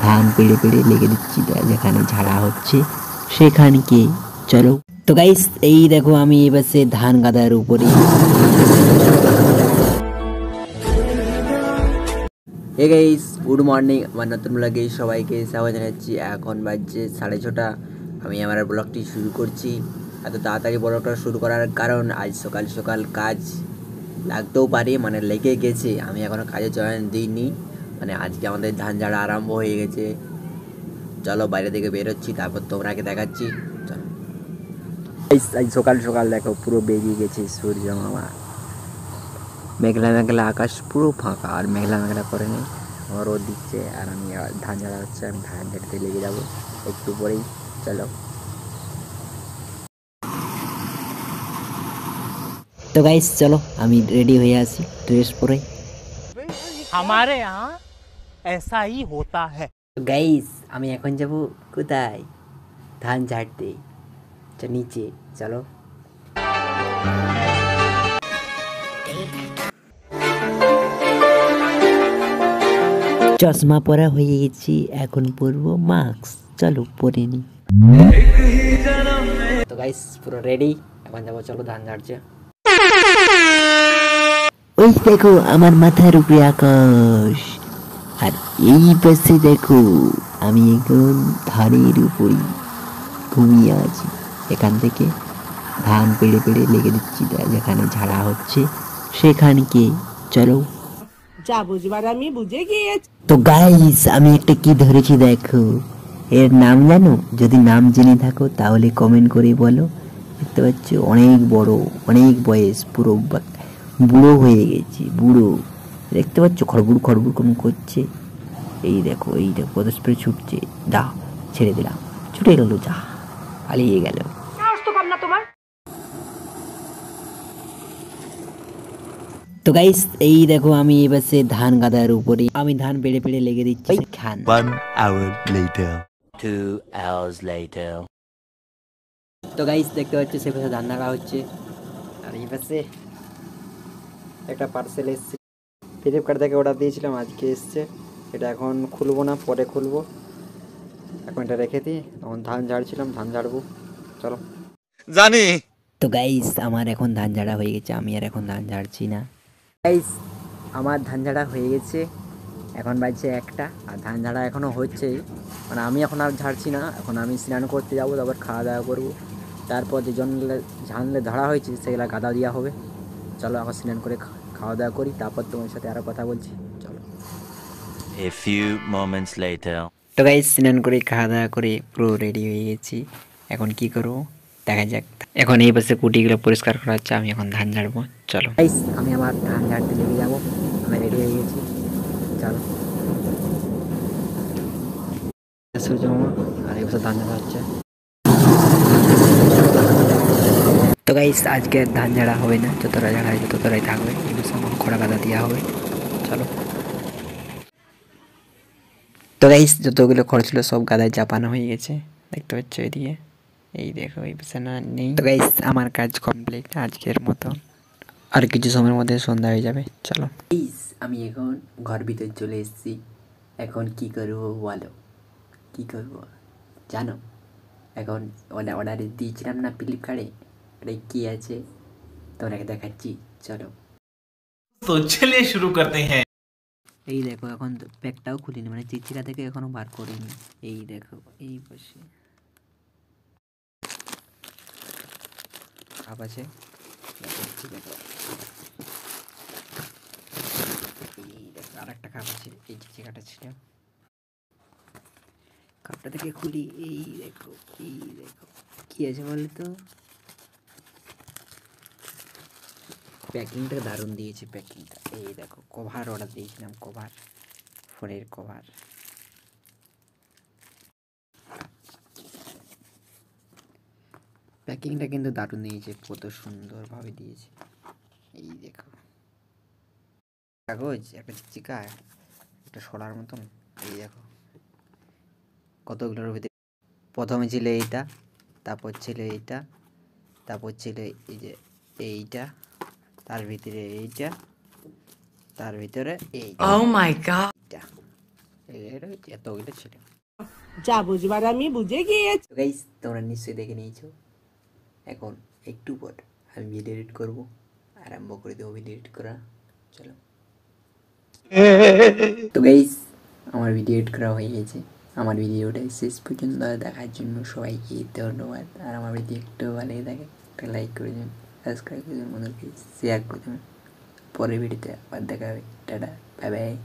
ধান পেড়ে পেড়ে লেগে দিচ্ছি, যেখানে ঝাড়া হচ্ছে সেখানকে। চলো। তো গাইস এই দেখো আমি এবার সে ধান গাদার উপরে। Hey guys, good morning. আমার নতুন ব্লগে সবাইকে স্বাগত জানাচ্ছি। এখন বাজছে 6:30। আমি আমার ব্লগটি শুরু করছি। এত তাড়াতাড়ি ব্লগটা শুরু করার কারণ আজ সকাল সকাল কাজ লাগতেও পারে, মানে লেগে গেছে। আমি এখনও কাজে জয়েন দিইনি, মানে আজকে আমাদের ধান ঝাড়া আরম্ভ হয়ে গেছে। চলো বাইরে থেকে বেরোচ্ছি, তারপর তোমরাকে দেখাচ্ছি। চলো। আজ সকাল সকাল দেখো পুরো বেরিয়ে গেছে সূর্য মামা। মেঘলা মেঘলা আকাশ পুরো ফাঁকা, আর মেঘলা মেঘলা করে নেই, আমার রোদ দিচ্ছে। আর আমি ধান ঝাড়া হচ্ছে, আমি ধান ঝাড়তে লেগে যাবো একটু পরেই। চলো। তো গাইস চলো, আমি রেডি হয়ে আসি ড্রেস পরে। हमारे यहाँ ऐसा ही होता है। তো গাইস আমি এখন যাব কোথায়? ধান ঝাড়তে। নিচে চলো। চশমা পরা হয়ে গেছি, এখন পরবো মাস্ক। চলো পরে নি। তো গাইস পুরো রেডি, এখন যাবো। চলো ধান ঝাড়ছে। ওই দেখো আমার মাথার উপরে আকাশ, আর এই পাশে দেখো আমি এখন ধানের উপরে ঘুমিয়ে আছি। এখান থেকে ধান পেড়ে পেড়ে লেগে দিচ্ছি, যেখানে ঝাড়া হচ্ছে সেখানকে। চলো। যা বুঝবার আমি বুঝে গিয়েছি। তো গাইস আমি একটা কি ধরেছি দেখো, এর নাম জানো? যদি নাম জেনে থাকো তাহলে কমেন্ট করে বলো। দেখতে পাচ্ছ অনেক বড়, অনেক বয়স, পুরো বুড়ো হয়ে গেছি, বুড়ো। দেখতে পাচ্ছ খড়বুড় খড়বুড় কোন করছে। এই দেখো, এই দেখো কত স্প্রে ছুটছে। যা ছেড়ে দিলাম, ছুটে গেল, যা পালিয়ে গেল। তো গাইস এই দেখো আমি এবার সে ধান গাদার উপরে আমি ধান পেড়ে পেড়ে লেগে দিচ্ছি। খান 1 hour later. 2 hours later. তো গাইস দেখতে পাচ্ছি সে পাশে ধান নাড়া হচ্ছে, আর এই পাশে একটা পার্সেল এসছে, ফ্লিপকার্ট থেকে অর্ডার দিয়েছিলাম, আজকে এসছে। এটা এখন খুলবো না, পরে খুলবো। এখন এটা রেখে দিই, তখন ধান ঝাড়ছিলাম, ধান ঝাড়বো। চলো জানি। তো গাইস আমার এখন ধান ঝাড়া হয়ে গেছে, আমি আর এখন ধান ঝাড়ছি না। গাইস আমার ধান ঝাড়া হয়ে গেছে, এখন বাজছে 1টা, আর ধান ঝাড়া এখনও হচ্ছেই। মানে আমি এখন আর ঝাড়ছি না, এখন আমি স্নান করতে যাবো, তারপর খাওয়া দাওয়া করবো। তারপর যে ঝাড়লে ঝাড়া হয়েছে সেগুলো গাদা দেওয়া হবে। চলো এখন স্নান করে খাওয়া দাওয়া করি, তারপর তোমার সাথে আরও কথা বলছি। চলো। A few moments later. তো গাইস স্নান করে খাওয়া দাওয়া করে পুরো রেডি হয়ে গেছি। এখন কি করবো দেখা যাক। এখন এই পাশে কুটিগুলো পরিষ্কার করা হচ্ছে, আমি এখন ধান ঝাড়বো। চলো গাইস আমি আমার ধান ঝাড়তে লেগে যাবো, আমি রেডি হয়ে গেছি। চলো। সূর্য মামা আর এই পাশে ধান ঝাড়া হচ্ছে। তো গাইস আজকে ধান ঝাড়া হবে না, যতটা ঝাড়া হয় ততটাই থাকবে। এই পাশে আমার খড়া গাদা দেওয়া হবে। চলো। তো গাইস যতগুলো খড় ছিল সব গাদায় চাপানো হয়ে গেছে, দেখতে পাচ্ছ এদিকে। এই দেখো এই পাশে না নেই। তো গাইস আমার কাজ কমপ্লিট আজকের মতো, আর কিছু সময়ের মধ্যে সন্ধ্যা হয়ে যাবে। চলো গাইস আমি এখন ঘর ভিতর চলে এসেছি। এখন কি করবো বলো? কি করবো জানো? এখন অর্ডার দিয়েছিলাম না ফ্লিপকার্টে, এটা কি আছে তোমাকে দেখাচ্ছি। চলো। तो चलिए शुरू करते हैं। এই দেখো এখন প্যাকটাও খুলিনি, মানে চিচিরা থেকে এখনো বার করিনি। এই দেখো এই পাশে খাপ আছে, দেখো এই দেখো আর একটা খাপ আছে, এই চিচিকাটা ছিল। খাপটা থেকে খুলি, এই দেখো কি আছে বলে তো। প্যাকিংটা দারুণ দিয়েছে, প্যাকিংটা। এই দেখো কভার অর্ডার দিয়েছিলাম, কভার, ফোনের কভার। প্যাকিংটা কিন্তু দারুণ দিয়েছে, কত সুন্দরভাবে দিয়েছে। এই দেখো কাগজ, একটা চিকা, একটা সরার মতন। এই দেখো কতগুলোর ভিতরে, প্রথমে ছিল এইটা, তারপর ছিল এইটা, তারপর ছিল এই যে এইটা, তার ভিতরে এইটা, তার ভিতরে এইটা। Oh my god. এতগুলো ছিল। যা বুঝবার আমি বুঝে গিয়েছি। তো গাইস তোমরা নিশ্চয়ই দেখে নিয়েছো। এখন একটু পর আমি ভিডিও এডিট করবো, আরম্ভ করে দেবো ভিডিও এডিট করা। চলো। তো গাইস আমার ভিডিও এডিট করা হয়ে গেছে। আমার ভিডিওটা শেষ পর্যন্ত দেখার জন্য সবাইকে ধন্যবাদ। আর আমার ভিডিও একটু ভালো লাগে থাকে একটা লাইক করে দেবেন, সাবস্ক্রাইব করে দেবেন, ওদেরকে শেয়ার করে দেবেন। পরের ভিডিওতে আবার দেখা হবে। Tata, bye bye.